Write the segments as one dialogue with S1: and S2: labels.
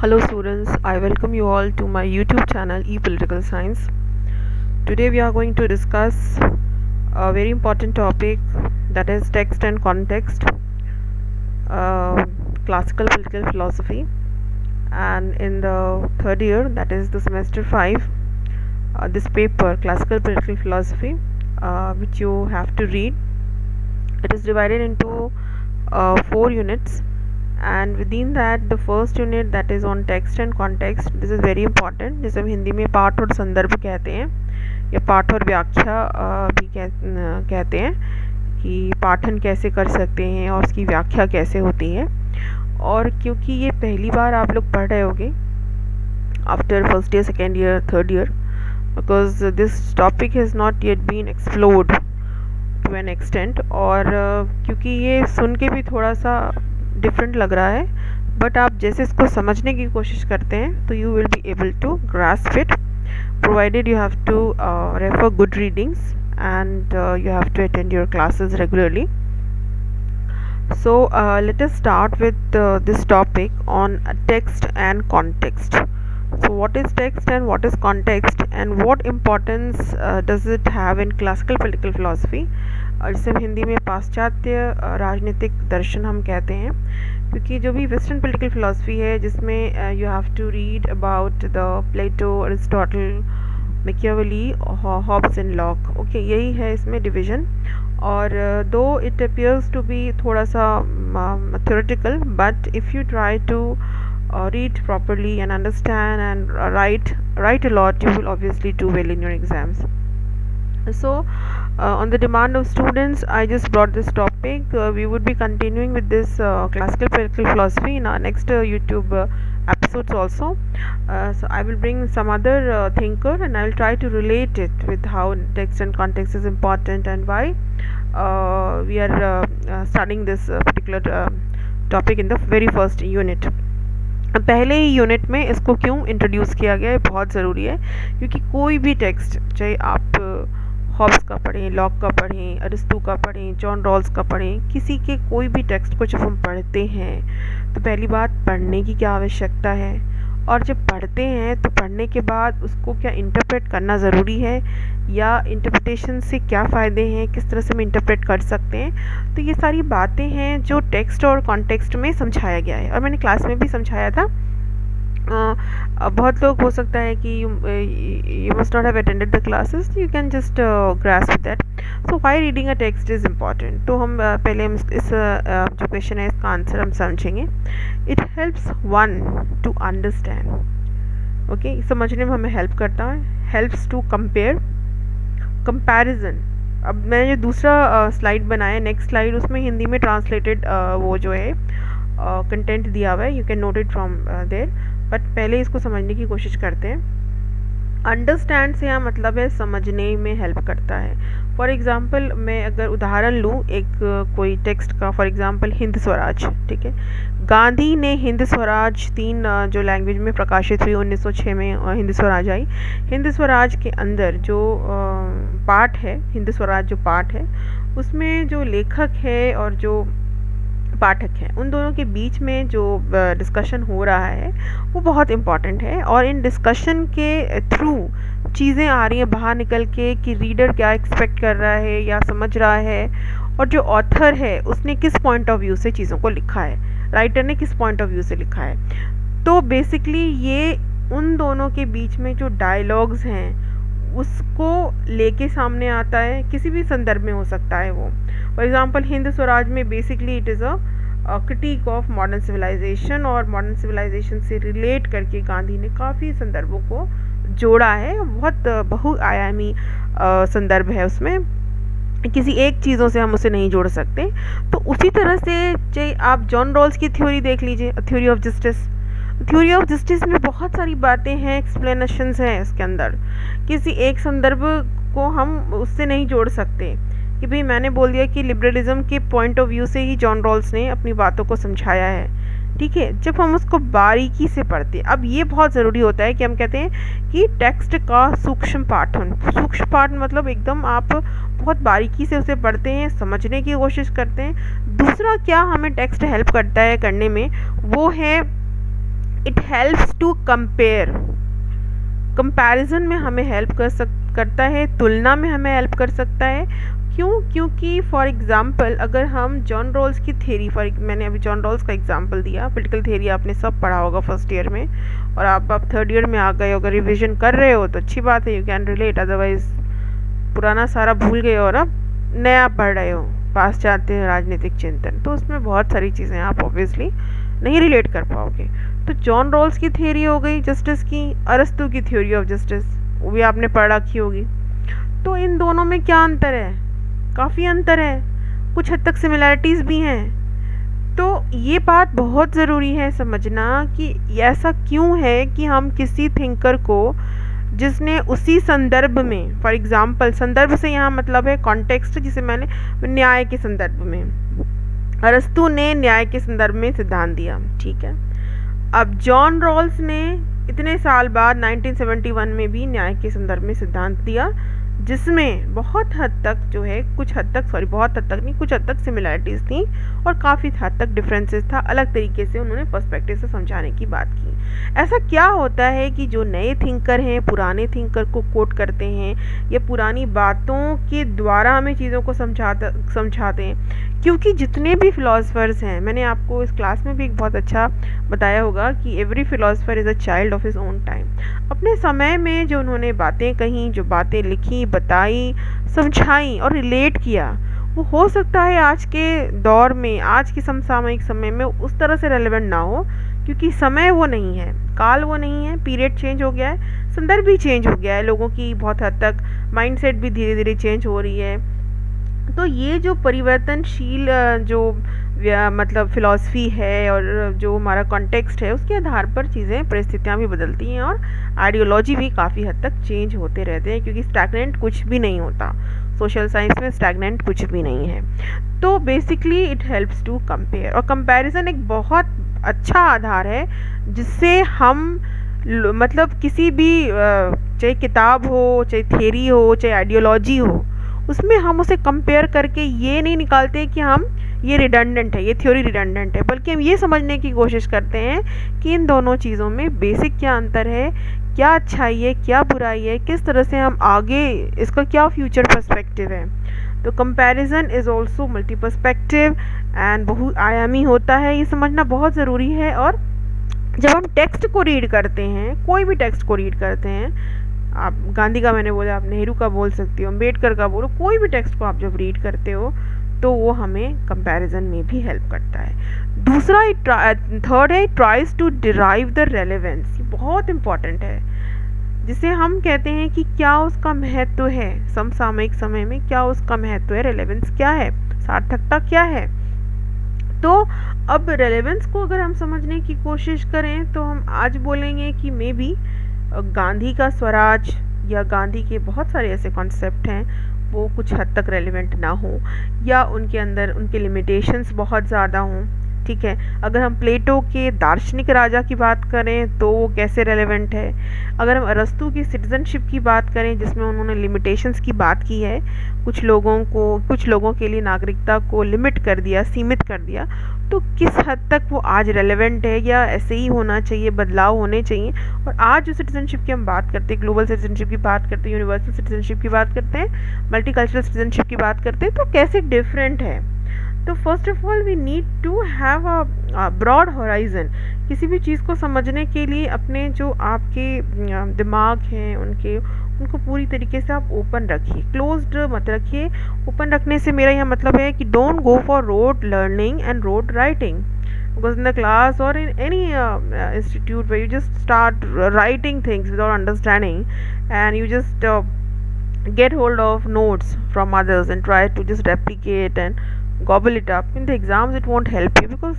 S1: Hello students, I welcome you all to my YouTube channel ePolitical Science. Today we are going to discuss a very important topic, that is text and context, uh, classical political philosophy. And in the third year, that is the semester 5, this paper, classical political philosophy, which you have to read, it is divided into 4 units, and within that the first unit, that is on text and context, this is very important, जिसे हम हिंदी में पाठ और संदर्भ कहते हैं या पाठ और व्याख्या भी कहते हैं कि पाठन कैसे कर सकते हैं और उसकी व्याख्या कैसे होती है। और क्योंकि ये पहली बार आप लोग पढ़ रहे होगे after first year, second year, third year, because this topic has not yet been explored to an extent, और क्योंकि ये सुन के भी थोड़ा सा डिफरेंट लग रहा है, बट आप जैसे इसको समझने की कोशिश करते हैं तो you will be able to grasp it, provided you have to refer good readings and you have to attend your classes regularly. So let us start with this topic on text and context. So what is text and what is context, and what importance does it have in classical political philosophy, और जिसे हम हिंदी में पाश्चात्य राजनीतिक दर्शन हम कहते हैं, क्योंकि जो भी वेस्टर्न पॉलिटिकल फिलॉसफी है जिसमें you have to read about the Plato, Aristotle, Machiavelli, Hobbes and Locke, okay, यही है इसमें डिवीज़न। और दो इट अपियर्स टू बी थोड़ा सा theoretical, but if you try to read properly and understand and write a lot, you will obviously do well in your exams. So on the demand of students, I just brought this topic. We would be continuing with this classical political philosophy in our next YouTube episodes also. So I will bring some other thinker, and I will try to relate it with how text and context is important and why we are studying this particular topic in the very first unit. पहले ही unit में इसको क्यों introduce किया गया है, बहुत ज़रूरी है, क्योंकि कोई भी टेक्स्ट, चाहे आप हॉब्स का पढ़ें, लॉक का पढ़ें, अरिस्टो का पढ़ें, जॉन रॉल्स का पढ़ें, किसी के कोई भी टेक्स्ट को जब हम पढ़ते हैं तो पहली बात पढ़ने की क्या आवश्यकता है, और जब पढ़ते हैं तो पढ़ने के बाद उसको क्या इंटरप्रेट करना ज़रूरी है, या इंटरप्रिटेशन से क्या फ़ायदे हैं, किस तरह से हम इंटरप्रेट कर सकते हैं। तो ये सारी बातें हैं जो टेक्स्ट और कॉन्टेक्स्ट में समझाया गया है, और मैंने क्लास में भी समझाया था। बहुत लोग हो सकता है कि you must not have attended the classes, you can just grasp that. So why reading a text is important, तो हम पहले हम इस जो क्वेश्चन है इसका आंसर हम समझेंगे। It helps one to understand, okay, समझने में हमें हेल्प करता है। Helps to compare, comparison. अब मैंने जो दूसरा स्लाइड बनाया, नेक्स्ट स्लाइड, उसमें हिंदी में ट्रांसलेटेड वो जो है कंटेंट दिया हुआ है, you can note it from there, but पहले इसको समझने की कोशिश करते हैं। अंडरस्टैंड से यहाँ मतलब है समझने में हेल्प करता है। फॉर एग्ज़ाम्पल मैं अगर उदाहरण लूँ एक कोई टेक्स्ट का, फॉर एग्ज़ाम्पल हिंद स्वराज, ठीक है, गांधी ने हिंद स्वराज 3 जो लैंग्वेज में प्रकाशित हुई, 1906 में हिंद स्वराज आई। हिंद स्वराज के अंदर जो पाठ है, हिंद स्वराज जो पाठ है, उसमें जो लेखक है और जो पाठक हैं, उन दोनों के बीच में जो डिस्कशन हो रहा है वो बहुत इम्पॉर्टेंट है, और इन डिस्कशन के थ्रू चीज़ें आ रही हैं बाहर निकल के कि रीडर क्या एक्सपेक्ट कर रहा है या समझ रहा है, और जो ऑथर है उसने किस पॉइंट ऑफ व्यू से चीज़ों को लिखा है, राइटर ने किस पॉइंट ऑफ व्यू से लिखा है। तो बेसिकली ये उन दोनों के बीच में जो डायलॉग्स हैं उसको लेके सामने आता है, किसी भी संदर्भ में हो सकता है वो। फॉर एग्ज़ाम्पल हिंद स्वराज में basically it is a critic of modern civilisation, और मॉडर्न सिविलाइजेशन से रिलेट करके गांधी ने काफ़ी संदर्भों को जोड़ा है, बहुत बहुआयामी संदर्भ है उसमें, किसी एक चीज़ों से हम उसे नहीं जोड़ सकते। तो उसी तरह से चाहे आप जॉन रॉल्स की थ्योरी देख लीजिए, theory of justice, theory of justice में बहुत सारी बातें हैं, एक्सप्लेनेशंस हैं इसके अंदर, किसी एक संदर्भ को हम उससे नहीं जोड़ सकते कि भाई मैंने बोल दिया कि लिबरलिज्म के पॉइंट ऑफ व्यू से ही जॉन रॉल्स ने अपनी बातों को समझाया है, ठीक है। जब हम उसको बारीकी से पढ़ते, अब ये बहुत ज़रूरी होता है कि हम कहते हैं कि टेक्स्ट का सूक्ष्म पाठन, सूक्ष्म पाठ मतलब एकदम आप बहुत बारीकी से उसे पढ़ते हैं, समझने की कोशिश करते हैं। दूसरा क्या हमें टेक्स्ट हेल्प करता है करने में, वो है it helps to compare, comparison में हमें हेल्प करता है, तुलना में हमें हेल्प कर सकता है। क्यों? क्योंकि फॉर एग्जांपल अगर हम जॉन रॉल्स की थ्योरी, मैंने अभी जॉन रॉल्स का एग्जांपल दिया, पॉलिटिकल थ्योरी आपने सब पढ़ा होगा फर्स्ट ईयर में, और आप थर्ड ईयर में आ गए, अगर रिविजन कर रहे हो तो अच्छी बात है, यू कैन रिलेट, अदरवाइज पुराना सारा भूल गए और अब नया पढ़ रहे हो पाश्चात्य राजनीतिक चिंतन, तो उसमें बहुत सारी चीज़ें आप ऑब्वियसली नहीं रिलेट कर पाओगे। तो जॉन रॉल्स की थ्योरी हो गई जस्टिस की, अरस्तु की थ्योरी ऑफ जस्टिस, वो भी आपने पढ़ रखी होगी। तो इन दोनों में क्या अंतर है? काफ़ी अंतर है, कुछ हद तक सिमिलैरिटीज़ भी हैं। तो ये बात बहुत ज़रूरी है समझना कि ऐसा क्यों है कि हम किसी थिंकर को जिसने उसी संदर्भ में, फॉर एग्जांपल, संदर्भ से यहाँ मतलब है कॉन्टेक्स्ट, जिसे मैंने न्याय के संदर्भ में, अरस्तु ने न्याय के संदर्भ में सिद्धांत दिया, ठीक है। अब जॉन रॉल्स ने इतने साल बाद 1971 में भी न्याय के संदर्भ में सिद्धांत दिया, जिसमें बहुत हद तक जो है, कुछ हद तक, सॉरी बहुत हद तक नहीं, कुछ हद तक सिमिलैरिटीज़ थी और काफ़ी हद तक डिफरेंसेस था। अलग तरीके से उन्होंने पर्सपेक्टिव से समझाने की बात की। ऐसा क्या होता है कि जो नए थिंकर हैं पुराने थिंकर को कोट करते हैं या पुरानी बातों के द्वारा हमें चीज़ों को समझाते हैं? क्योंकि जितने भी फिलोसफर्स हैं, मैंने आपको इस क्लास में भी एक बहुत अच्छा बताया होगा कि every philosopher is a child of his own time. अपने समय में जो उन्होंने बातें कहीं, जो बातें लिखी, बताई, समझाई और रिलेट किया, वो हो सकता है आज के दौर में, आज के समसामयिक समय में उस तरह से रेलेवेंट ना हो, क्योंकि समय वो नहीं है, काल वो नहीं है, पीरियड चेंज हो गया है, संदर्भ भी चेंज हो गया है, लोगों की बहुत हद तक माइंडसेट भी धीरे धीरे चेंज हो रही है। तो ये जो परिवर्तनशील जो मतलब फ़िलॉसफ़ी है और जो हमारा कॉन्टेक्स्ट है, उसके आधार पर चीज़ें, परिस्थितियाँ भी बदलती हैं और आइडियोलॉजी भी काफ़ी हद तक चेंज होते रहते हैं, क्योंकि स्टैग्नेंट कुछ भी नहीं होता, सोशल साइंस में स्टैग्नेंट कुछ भी नहीं है। तो basically it helps to compare, और कंपैरिजन एक बहुत अच्छा आधार है जिससे हम मतलब किसी भी चाहे किताब हो, चाहे थियरी हो, चाहे आइडियोलॉजी हो, उसमें हम उसे कंपेयर करके ये नहीं निकालते कि हम ये रिडंडेंट है, ये थ्योरी रिडंडेंट है, बल्कि हम ये समझने की कोशिश करते हैं कि इन दोनों चीज़ों में बेसिक क्या अंतर है, क्या अच्छाई है, क्या बुराई है, किस तरह से हम आगे, इसका क्या फ्यूचर पर्सपेक्टिव है। तो comparison is also multi perspective and बहुआयामी होता है, ये समझना बहुत ज़रूरी है। और जब हम टेक्स्ट को रीड करते हैं, कोई भी टेक्स्ट को रीड करते हैं, आप गांधी का मैंने बोला, आप नेहरू का बोल सकती हो, अम्बेडकर का बोलो, कोई भी टेक्स्ट को आप जब रीड करते हो तो वो हमें कंपैरिजन में भी हेल्प करता है। दूसरा, थर्ड है, tries to derive the relevance. ये बहुत इंपॉर्टेंट है, जिसे हम कहते हैं कि क्या उसका महत्व है समसामयिक समय में, क्या उसका महत्व है, रेलेवेंस क्या है, सार्थकता क्या है। तो अब रेलेवेंस को अगर हम समझने की कोशिश करें तो हम आज बोलेंगे कि मे बी गांधी का स्वराज या गांधी के बहुत सारे ऐसे कॉन्सेप्ट हैं वो कुछ हद तक रेलेवेंट ना हो, या उनके अंदर उनके लिमिटेशंस बहुत ज़्यादा हों, ठीक है। अगर हम प्लेटो के दार्शनिक राजा की बात करें तो वो कैसे रेलेवेंट है। अगर हम अरस्तु की सिटीजनशिप की बात करें जिसमें उन्होंने लिमिटेशंस की बात की है, कुछ लोगों के लिए नागरिकता को लिमिट कर दिया, सीमित कर दिया, तो किस हद तक वो आज रेलेवेंट है या ऐसे ही होना चाहिए, बदलाव होने चाहिए। और आज जो सिटीजनशिप की हम बात करते हैं, ग्लोबल सिटीजनशिप की बात करते हैं, यूनिवर्सल सिटीजनशिप की बात करते हैं, मल्टीकल्चरल सिटीजनशिप की बात करते हैं, तो कैसे डिफरेंट है। तो first of all we need to have a broad horizon. किसी भी चीज़ को समझने के लिए अपने जो आपके दिमाग हैं उनको पूरी तरीके से आप ओपन रखिए, क्लोज्ड मत रखिए। ओपन रखने से मेरा यह मतलब है कि don't go for road learning and road writing, because in the class or in any institute where you just start writing things without understanding and you just get hold of notes from others and try to just replicate and gobble it up in the exams, it won't help you, because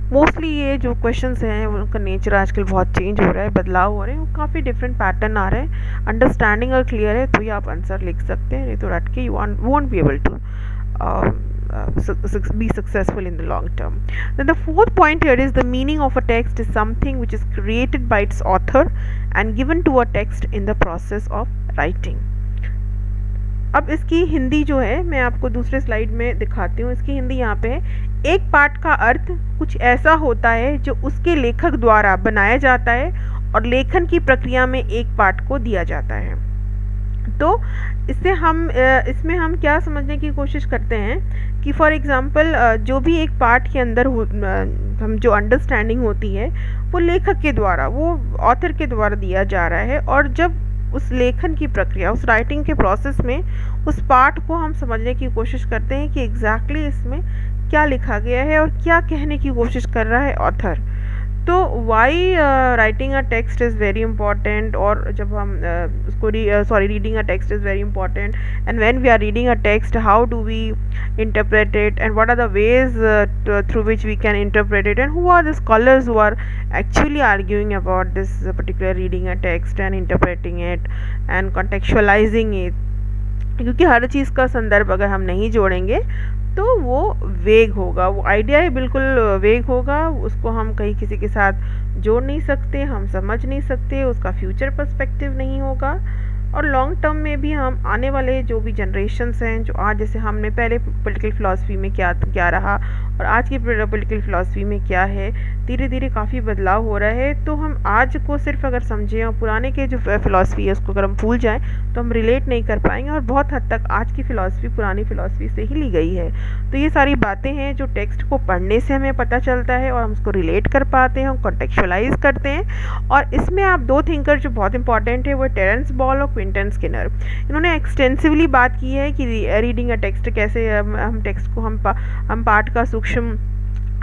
S1: mostly ये जो questions हैं उनका nature आजकल बहुत change हो रहा है, बदलाव हो रहे हैं, वो काफ़ी डिफरेंट पैटर्न आ रहे हैं। अंडरस्टैंडिंग अगर क्लियर है तो ही आप आंसर लिख सकते हैं, नहीं तो रट के you won't be able to be successful in the long term. Then the fourth point here is the meaning of a text is something which is created by its author and given to a text in the process of writing. अब इसकी हिंदी जो है मैं आपको दूसरे slide में दिखाती हूँ। इसकी हिंदी यहाँ पे है, एक पाठ का अर्थ कुछ ऐसा होता है जो उसके लेखक द्वारा बनाया जाता है और लेखन की प्रक्रिया में एक पाठ को दिया जाता है। तो इसमें हम क्या समझने की कोशिश करते हैं कि फॉर एग्ज़ाम्पल जो भी एक पाठ के अंदर हम जो अंडरस्टैंडिंग होती है वो लेखक के द्वारा, वो ऑथर के द्वारा दिया जा रहा है, और जब उस लेखन की प्रक्रिया, उस राइटिंग के प्रोसेस में उस पाठ को हम समझने की कोशिश करते हैं कि एग्जैक्टली इसमें क्या लिखा गया है और क्या कहने की कोशिश कर रहा है ऑथर। तो why writing a text is very important, और जब हम उसको reading a text is very important, and when we are reading a text how do we interpret it, and what are the ways through which we can interpret it, and who are the scholars who are actually arguing about this particular reading a text and interpreting it and contextualizing it। क्योंकि हर चीज़ का संदर्भ अगर हम नहीं जोड़ेंगे तो वो वेग होगा, वो आइडिया ही बिल्कुल वेग होगा, उसको हम कहीं किसी के साथ जोड़ नहीं सकते, हम समझ नहीं सकते, उसका फ्यूचर पर्सपेक्टिव नहीं होगा, और लॉन्ग टर्म में भी हम आने वाले जो भी जनरेशन्स हैं, जो आज जैसे हमने पहले पॉलिटिकल फ़िलासफ़ी में क्या रहा और आज की पॉलिटिकल फ़िलासफ़ी में क्या है, धीरे धीरे काफ़ी बदलाव हो रहा है। तो हम आज को सिर्फ अगर समझें और पुराने के जो फ़िलासफ़ी है उसको अगर हम भूल जाएं तो हम रिलेट नहीं कर पाएंगे, और बहुत हद तक आज की फ़िलासफ़ी पुरानी फ़िलासफ़ी से ही ली गई है। तो ये सारी बातें हैं जो टेक्स्ट को पढ़ने से हमें पता चलता है और हम उसको रिलेट कर पाते हैं, हम कॉन्टेक्चुअलाइज करते हैं। और इसमें आप दो थिंकर जो बहुत इंपॉर्टेंट है वो टेरेंस बॉल और क्विंटन स्किनर, इन्होंने एक्सटेंसिवली बात की है कि रीडिंग अ टेक्स्ट कैसे हम टेक्स्ट को हम पाठ का सूक्ष्म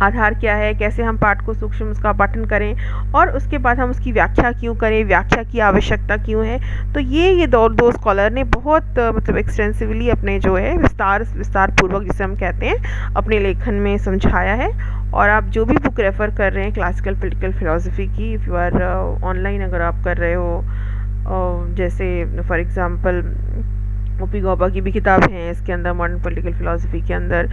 S1: आधार क्या है, कैसे हम पाठ को सूक्ष्म उसका पठन करें, और उसके बाद हम उसकी व्याख्या क्यों करें, व्याख्या की आवश्यकता क्यों है। तो ये दो स्कॉलर ने बहुत मतलब एक्सटेंसिवली अपने जो है विस्तार पूर्वक जिसे हम कहते हैं अपने लेखन में समझाया है। और आप जो भी बुक रेफ़र कर रहे हैं क्लासिकल पॉलिटिकल फ़िलासफ़ी की, इफ़ यू आर ऑनलाइन अगर आप कर रहे हो, जैसे फॉर एग्ज़ाम्पल ओपी गौबा की भी किताब है इसके अंदर, मॉडर्न पॉलिटिकल फ़िलासफ़ी के अंदर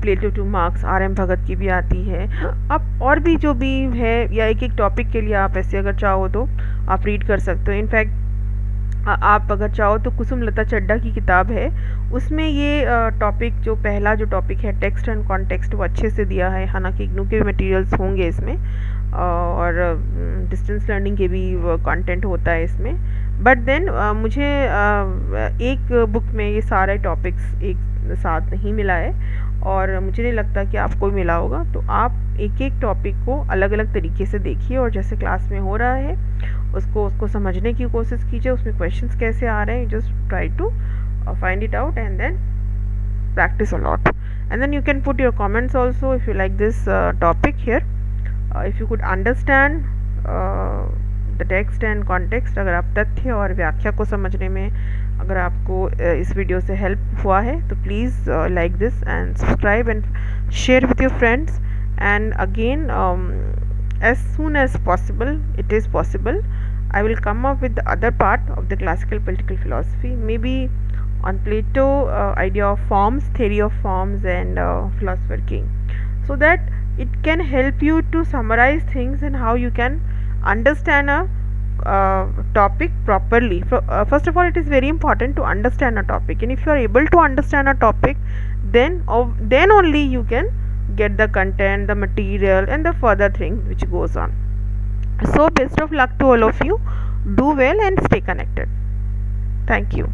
S1: प्लेटो टू मार्क्स, आर.एम. भगत की भी आती है। अब और भी जो भी है, या एक एक टॉपिक के लिए आप ऐसे अगर चाहो तो आप रीड कर सकते हो। इनफैक्ट आप अगर चाहो तो कुसुम लता चड्ढा की किताब है, उसमें ये टॉपिक जो पहला जो टॉपिक है टेक्स्ट एंड कॉन्टेक्स्ट, वो अच्छे से दिया है। हालांकि इग्नू के मटेरियल्स होंगे इसमें और डिस्टेंस लर्निंग के भी कंटेंट होता है इसमें, बट देन मुझे एक बुक में ये सारे टॉपिक्स एक साथ नहीं मिला है, और मुझे नहीं लगता कि आपको मिला होगा। तो आप एक एक टॉपिक को अलग अलग तरीके से देखिए, और जैसे क्लास में हो रहा है उसको समझने की कोशिश कीजिए, उसमें क्वेश्चंस कैसे आ रहे हैं, just try to find it out and then practice a lot, and then you can put your comments also if you like this topic here, if you could understand the text and context। अगर आप तथ्य और व्याख्या को समझने में अगर आपको इस वीडियो से हेल्प हुआ है तो please like this and subscribe and share with your friends, and again as soon as possible, it is possible, I will come up with the other part of the classical political philosophy, maybe on Plato idea of forms, theory of forms, and philosopher king, so that it can help you to summarize things and how you can understand a topic properly. First of all, it is very important to understand a topic, and if you are able to understand a topic, then only you can get the content, the material, and the further thing which goes on. So best of luck to all of you. Do well and stay connected. Thank you.